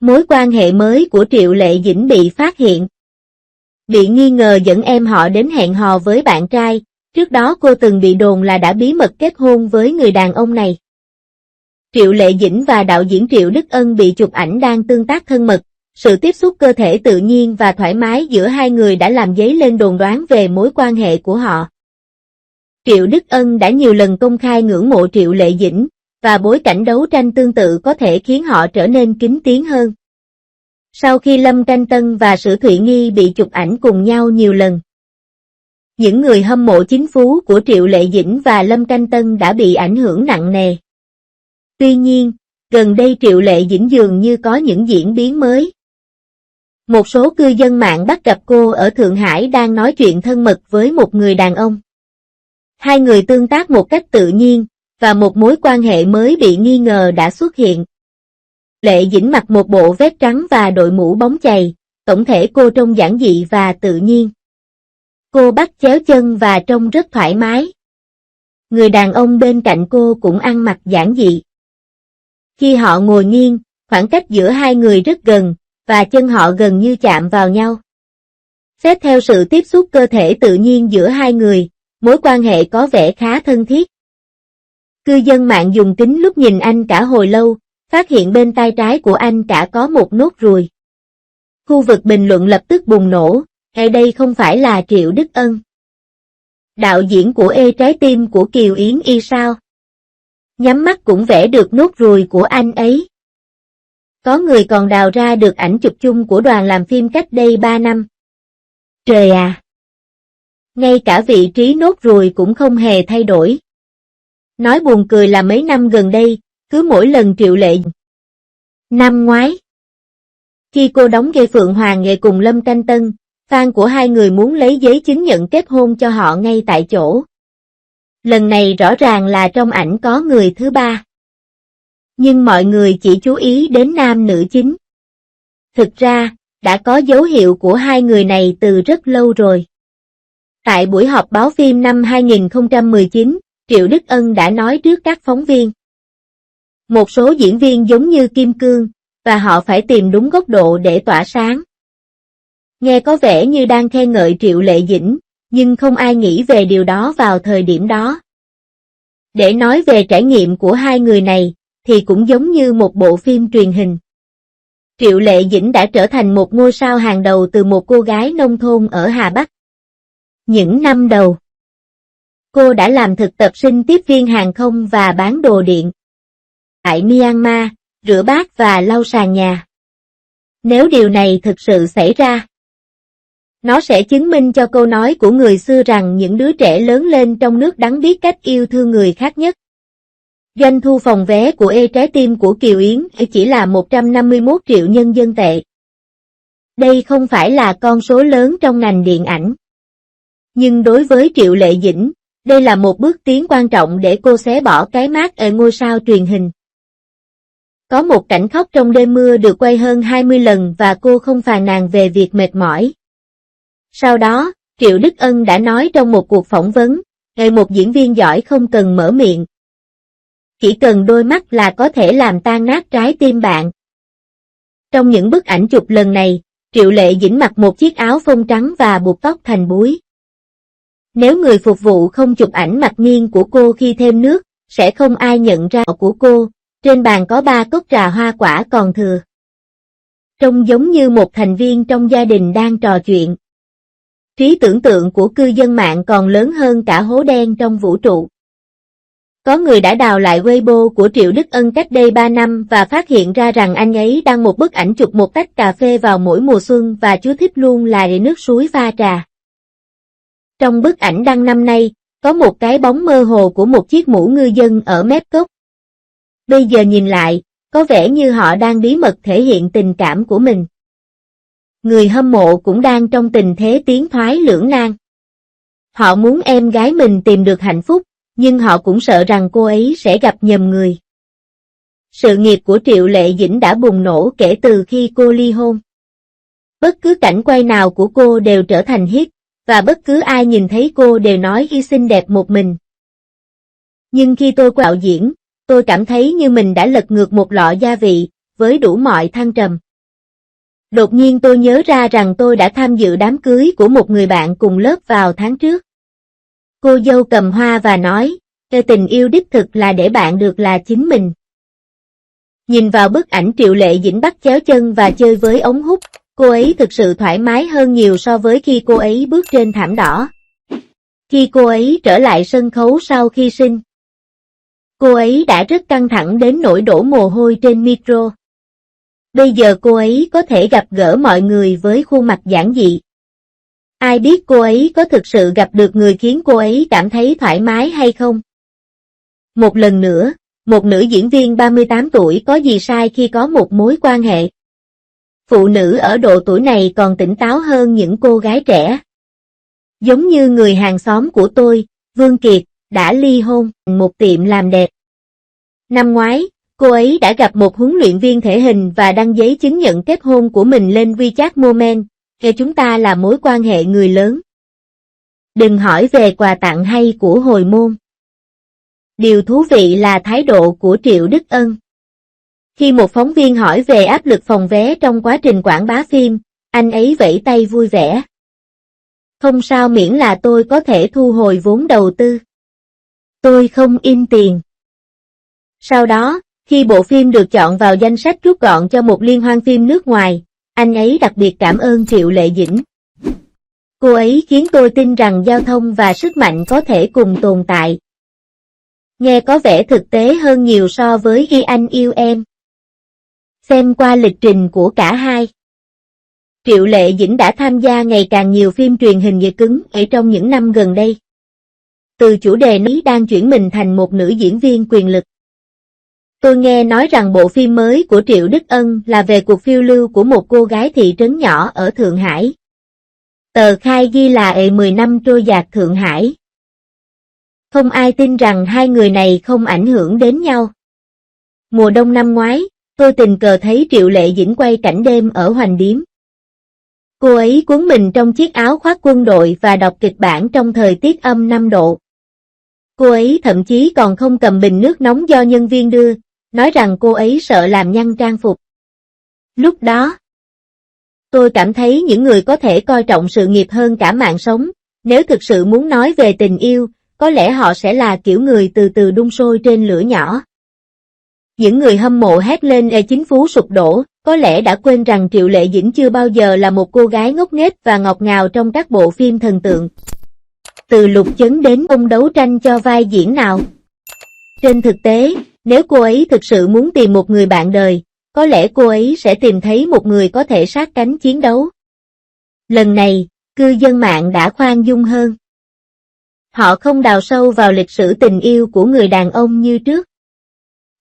Mối quan hệ mới của Triệu Lệ Dĩnh bị phát hiện. Bị nghi ngờ dẫn em họ đến hẹn hò với bạn trai, trước đó cô từng bị đồn là đã bí mật kết hôn với người đàn ông này. Triệu Lệ Dĩnh và đạo diễn Triệu Đức Ân bị chụp ảnh đang tương tác thân mật, sự tiếp xúc cơ thể tự nhiên và thoải mái giữa hai người đã làm dấy lên đồn đoán về mối quan hệ của họ. Triệu Đức Ân đã nhiều lần công khai ngưỡng mộ Triệu Lệ Dĩnh, và bối cảnh đấu tranh tương tự có thể khiến họ trở nên kín tiếng hơn. Sau khi Lâm Canh Tân và Sử Thụy Nghi bị chụp ảnh cùng nhau nhiều lần, những người hâm mộ chính phú của Triệu Lệ Dĩnh và Lâm Canh Tân đã bị ảnh hưởng nặng nề. Tuy nhiên, gần đây Triệu Lệ Dĩnh dường như có những diễn biến mới. Một số cư dân mạng bắt gặp cô ở Thượng Hải đang nói chuyện thân mật với một người đàn ông. Hai người tương tác một cách tự nhiên, và một mối quan hệ mới bị nghi ngờ đã xuất hiện. Lệ Dĩnh mặc một bộ vest trắng và đội mũ bóng chày, tổng thể cô trông giản dị và tự nhiên. Cô bắt chéo chân và trông rất thoải mái. Người đàn ông bên cạnh cô cũng ăn mặc giản dị. Khi họ ngồi nghiêng, khoảng cách giữa hai người rất gần, và chân họ gần như chạm vào nhau. Xét theo sự tiếp xúc cơ thể tự nhiên giữa hai người, mối quan hệ có vẻ khá thân thiết. Cư dân mạng dùng kính lúp nhìn anh cả hồi lâu, phát hiện bên tay trái của anh cả có một nốt ruồi. Khu vực bình luận lập tức bùng nổ, hay đây không phải là Triệu Đức Ân? Đạo diễn của Ê Trái Tim của Kiều Yến Y sao? Nhắm mắt cũng vẽ được nốt ruồi của anh ấy. Có người còn đào ra được ảnh chụp chung của đoàn làm phim cách đây 3 năm. Trời à! Ngay cả vị trí nốt ruồi cũng không hề thay đổi. Nói buồn cười là mấy năm gần đây, cứ mỗi lần Triệu Lệ năm ngoái, khi cô đóng Ghê Phượng Hoàng Nghệ cùng Lâm Canh Tân, fan của hai người muốn lấy giấy chứng nhận kết hôn cho họ ngay tại chỗ. Lần này rõ ràng là trong ảnh có người thứ ba. Nhưng mọi người chỉ chú ý đến nam nữ chính. Thực ra, đã có dấu hiệu của hai người này từ rất lâu rồi. Tại buổi họp báo phim năm 2019, Triệu Đức Ân đã nói trước các phóng viên. Một số diễn viên giống như kim cương, và họ phải tìm đúng góc độ để tỏa sáng. Nghe có vẻ như đang khen ngợi Triệu Lệ Dĩnh, nhưng không ai nghĩ về điều đó vào thời điểm đó. Để nói về trải nghiệm của hai người này, thì cũng giống như một bộ phim truyền hình. Triệu Lệ Dĩnh đã trở thành một ngôi sao hàng đầu từ một cô gái nông thôn ở Hà Bắc. Những năm đầu, cô đã làm thực tập sinh tiếp viên hàng không và bán đồ điện tại Myanmar, rửa bát và lau sàn nhà. Nếu điều này thực sự xảy ra, nó sẽ chứng minh cho câu nói của người xưa rằng những đứa trẻ lớn lên trong nước đắng biết cách yêu thương người khác nhất. Doanh thu phòng vé của Ê Trái Tim của Kiều Yến chỉ là 151 triệu nhân dân tệ. Đây không phải là con số lớn trong ngành điện ảnh. Nhưng đối với Triệu Lệ Dĩnh, đây là một bước tiến quan trọng để cô xé bỏ cái mác ở ngôi sao truyền hình. Có một cảnh khóc trong đêm mưa được quay hơn 20 lần và cô không phàn nàn về việc mệt mỏi. Sau đó, Triệu Đức Ân đã nói trong một cuộc phỏng vấn, một diễn viên giỏi không cần mở miệng. Chỉ cần đôi mắt là có thể làm tan nát trái tim bạn. Trong những bức ảnh chụp lần này, Triệu Lệ Dĩnh mặc một chiếc áo phông trắng và buộc tóc thành búi. Nếu người phục vụ không chụp ảnh mặt nghiêng của cô khi thêm nước, sẽ không ai nhận ra của cô. Trên bàn có 3 cốc trà hoa quả còn thừa. Trông giống như một thành viên trong gia đình đang trò chuyện. Trí tưởng tượng của cư dân mạng còn lớn hơn cả hố đen trong vũ trụ. Có người đã đào lại Weibo của Triệu Đức Ân cách đây 3 năm và phát hiện ra rằng anh ấy đăng một bức ảnh chụp một tách cà phê vào mỗi mùa xuân và chú thích luôn là nước suối pha trà. Trong bức ảnh đăng năm nay, có một cái bóng mơ hồ của một chiếc mũ ngư dân ở mép cốc. Bây giờ nhìn lại, có vẻ như họ đang bí mật thể hiện tình cảm của mình. Người hâm mộ cũng đang trong tình thế tiến thoái lưỡng nan. Họ muốn em gái mình tìm được hạnh phúc, nhưng họ cũng sợ rằng cô ấy sẽ gặp nhầm người. Sự nghiệp của Triệu Lệ Dĩnh đã bùng nổ kể từ khi cô ly hôn. Bất cứ cảnh quay nào của cô đều trở thành hit, và bất cứ ai nhìn thấy cô đều nói y xinh đẹp một mình. Nhưng khi tôi qua đạo diễn, tôi cảm thấy như mình đã lật ngược một lọ gia vị, với đủ mọi thăng trầm. Đột nhiên tôi nhớ ra rằng tôi đã tham dự đám cưới của một người bạn cùng lớp vào tháng trước. Cô dâu cầm hoa và nói, tình yêu đích thực là để bạn được là chính mình. Nhìn vào bức ảnh Triệu Lệ Dĩnh bắt chéo chân và chơi với ống hút, cô ấy thực sự thoải mái hơn nhiều so với khi cô ấy bước trên thảm đỏ. Khi cô ấy trở lại sân khấu sau khi sinh, cô ấy đã rất căng thẳng đến nỗi đổ mồ hôi trên micro. Bây giờ cô ấy có thể gặp gỡ mọi người với khuôn mặt giản dị. Ai biết cô ấy có thực sự gặp được người khiến cô ấy cảm thấy thoải mái hay không? Một lần nữa, một nữ diễn viên 38 tuổi có gì sai khi có một mối quan hệ? Phụ nữ ở độ tuổi này còn tỉnh táo hơn những cô gái trẻ. Giống như người hàng xóm của tôi, Vương Kiệt, đã ly hôn, một tiệm làm đẹp. Năm ngoái, cô ấy đã gặp một huấn luyện viên thể hình và đăng giấy chứng nhận kết hôn của mình lên WeChat Moment, kể chúng ta là mối quan hệ người lớn. Đừng hỏi về quà tặng hay của hồi môn. Điều thú vị là thái độ của Triệu Đức Ân. Khi một phóng viên hỏi về áp lực phòng vé trong quá trình quảng bá phim, anh ấy vẫy tay vui vẻ. Không sao miễn là tôi có thể thu hồi vốn đầu tư. Tôi không in tiền. Sau đó, khi bộ phim được chọn vào danh sách rút gọn cho một liên hoan phim nước ngoài, anh ấy đặc biệt cảm ơn Triệu Lệ Dĩnh. Cô ấy khiến tôi tin rằng giao thông và sức mạnh có thể cùng tồn tại. Nghe có vẻ thực tế hơn nhiều so với Khi Anh Yêu Em. Xem qua lịch trình của cả hai. Triệu Lệ Dĩnh đã tham gia ngày càng nhiều phim truyền hình dễ cứng ở trong những năm gần đây. Từ chủ đềนี้đang chuyển mình thành một nữ diễn viên quyền lực. Tôi nghe nói rằng bộ phim mới của Triệu Đức Ân là về cuộc phiêu lưu của một cô gái thị trấn nhỏ ở Thượng Hải. Tờ khai ghi là 10 năm trôi dạt Thượng Hải. Không ai tin rằng hai người này không ảnh hưởng đến nhau. Mùa đông năm ngoái, tôi tình cờ thấy Triệu Lệ Dĩnh quay cảnh đêm ở Hoành Điếm. Cô ấy cuốn mình trong chiếc áo khoác quân đội và đọc kịch bản trong thời tiết âm 5 độ. Cô ấy thậm chí còn không cầm bình nước nóng do nhân viên đưa, nói rằng cô ấy sợ làm nhăn trang phục. Lúc đó, tôi cảm thấy những người có thể coi trọng sự nghiệp hơn cả mạng sống, nếu thực sự muốn nói về tình yêu, có lẽ họ sẽ là kiểu người từ từ đun sôi trên lửa nhỏ. Những người hâm mộ hét lên chính phú sụp đổ, có lẽ đã quên rằng Triệu Lệ Dĩnh chưa bao giờ là một cô gái ngốc nghếch và ngọt ngào trong các bộ phim thần tượng. Từ Lục Chấn đến ông đấu tranh cho vai diễn nào. Trên thực tế, nếu cô ấy thực sự muốn tìm một người bạn đời, có lẽ cô ấy sẽ tìm thấy một người có thể sát cánh chiến đấu. Lần này, cư dân mạng đã khoan dung hơn. Họ không đào sâu vào lịch sử tình yêu của người đàn ông như trước.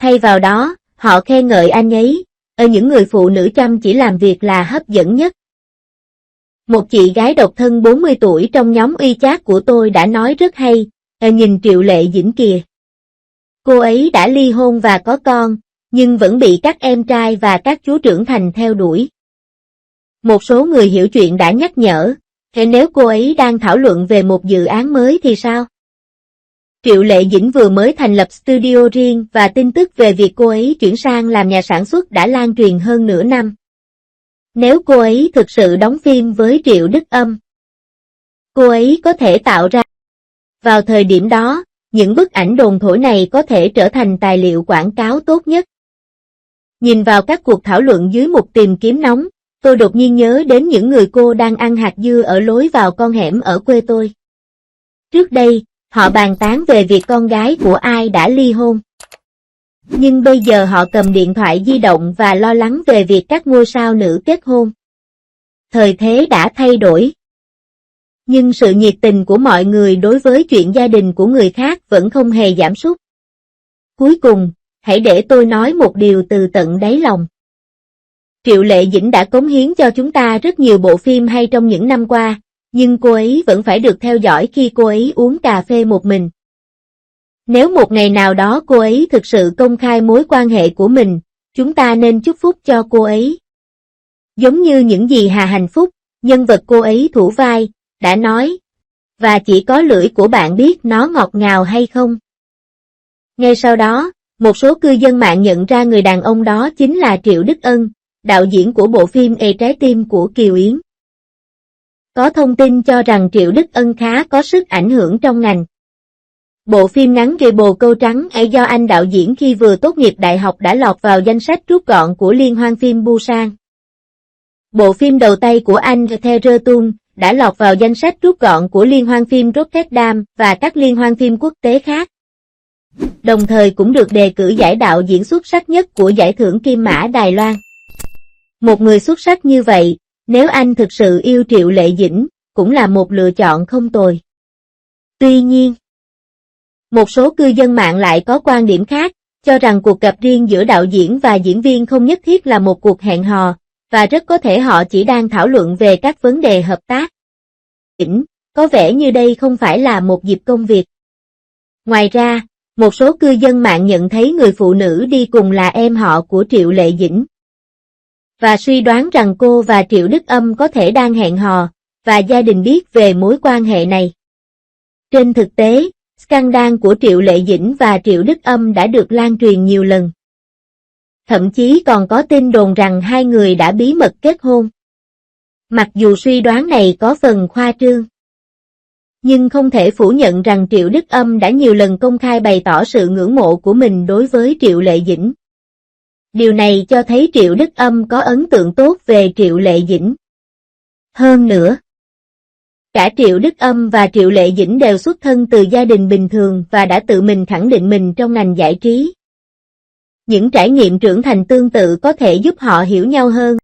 Thay vào đó, họ khen ngợi anh ấy, ở những người phụ nữ chăm chỉ làm việc là hấp dẫn nhất. Một chị gái độc thân 40 tuổi trong nhóm WeChat của tôi đã nói rất hay, nhìn Triệu Lệ Dĩnh kìa. Cô ấy đã ly hôn và có con, nhưng vẫn bị các em trai và các chú trưởng thành theo đuổi. Một số người hiểu chuyện đã nhắc nhở, nếu cô ấy đang thảo luận về một dự án mới thì sao? Triệu Lệ Dĩnh vừa mới thành lập studio riêng và tin tức về việc cô ấy chuyển sang làm nhà sản xuất đã lan truyền hơn nửa năm. Nếu cô ấy thực sự đóng phim với Triệu Đức Ân, cô ấy có thể tạo ra. Vào thời điểm đó, những bức ảnh đồn thổi này có thể trở thành tài liệu quảng cáo tốt nhất. Nhìn vào các cuộc thảo luận dưới mục tìm kiếm nóng, tôi đột nhiên nhớ đến những người cô đang ăn hạt dưa ở lối vào con hẻm ở quê tôi. Trước đây, họ bàn tán về việc con gái của ai đã ly hôn. Nhưng bây giờ họ cầm điện thoại di động và lo lắng về việc các ngôi sao nữ kết hôn. Thời thế đã thay đổi. Nhưng sự nhiệt tình của mọi người đối với chuyện gia đình của người khác vẫn không hề giảm sút. Cuối cùng, hãy để tôi nói một điều từ tận đáy lòng. Triệu Lệ Dĩnh đã cống hiến cho chúng ta rất nhiều bộ phim hay trong những năm qua, nhưng cô ấy vẫn phải được theo dõi khi cô ấy uống cà phê một mình. Nếu một ngày nào đó cô ấy thực sự công khai mối quan hệ của mình, chúng ta nên chúc phúc cho cô ấy. Giống như những gì Hà Hạnh Phúc, nhân vật cô ấy thủ vai, đã nói, và chỉ có lưỡi của bạn biết nó ngọt ngào hay không. Ngay sau đó, một số cư dân mạng nhận ra người đàn ông đó chính là Triệu Đức Ân, đạo diễn của bộ phim Trái tim của Kiều Yến. Có thông tin cho rằng Triệu Đức Ân khá có sức ảnh hưởng trong ngành. Bộ phim ngắn Gầy Bồ Câu Trắng ấy do anh đạo diễn khi vừa tốt nghiệp đại học đã lọt vào danh sách rút gọn của Liên hoan phim Busan. Bộ phim đầu tay của anh Theater Tun đã lọt vào danh sách rút gọn của Liên hoan phim Rotterdam và các liên hoan phim quốc tế khác. Đồng thời cũng được đề cử giải đạo diễn xuất sắc nhất của giải thưởng Kim Mã Đài Loan. Một người xuất sắc như vậy, nếu anh thực sự yêu Triệu Lệ Dĩnh, cũng là một lựa chọn không tồi. Tuy nhiên, một số cư dân mạng lại có quan điểm khác, cho rằng cuộc gặp riêng giữa đạo diễn và diễn viên không nhất thiết là một cuộc hẹn hò, và rất có thể họ chỉ đang thảo luận về các vấn đề hợp tác. Có vẻ như đây không phải là một dịp công việc. Ngoài ra, một số cư dân mạng nhận thấy người phụ nữ đi cùng là em họ của Triệu Lệ Dĩnh, và suy đoán rằng cô và Triệu Đức Âm có thể đang hẹn hò, và gia đình biết về mối quan hệ này. Trên thực tế, scandal của Triệu Lệ Dĩnh và Triệu Đức Âm đã được lan truyền nhiều lần. Thậm chí còn có tin đồn rằng hai người đã bí mật kết hôn. Mặc dù suy đoán này có phần khoa trương, nhưng không thể phủ nhận rằng Triệu Đức Âm đã nhiều lần công khai bày tỏ sự ngưỡng mộ của mình đối với Triệu Lệ Dĩnh. Điều này cho thấy Triệu Đức Âm có ấn tượng tốt về Triệu Lệ Dĩnh. Hơn nữa, cả Triệu Đức Âm và Triệu Lệ Dĩnh đều xuất thân từ gia đình bình thường và đã tự mình khẳng định mình trong ngành giải trí. Những trải nghiệm trưởng thành tương tự có thể giúp họ hiểu nhau hơn.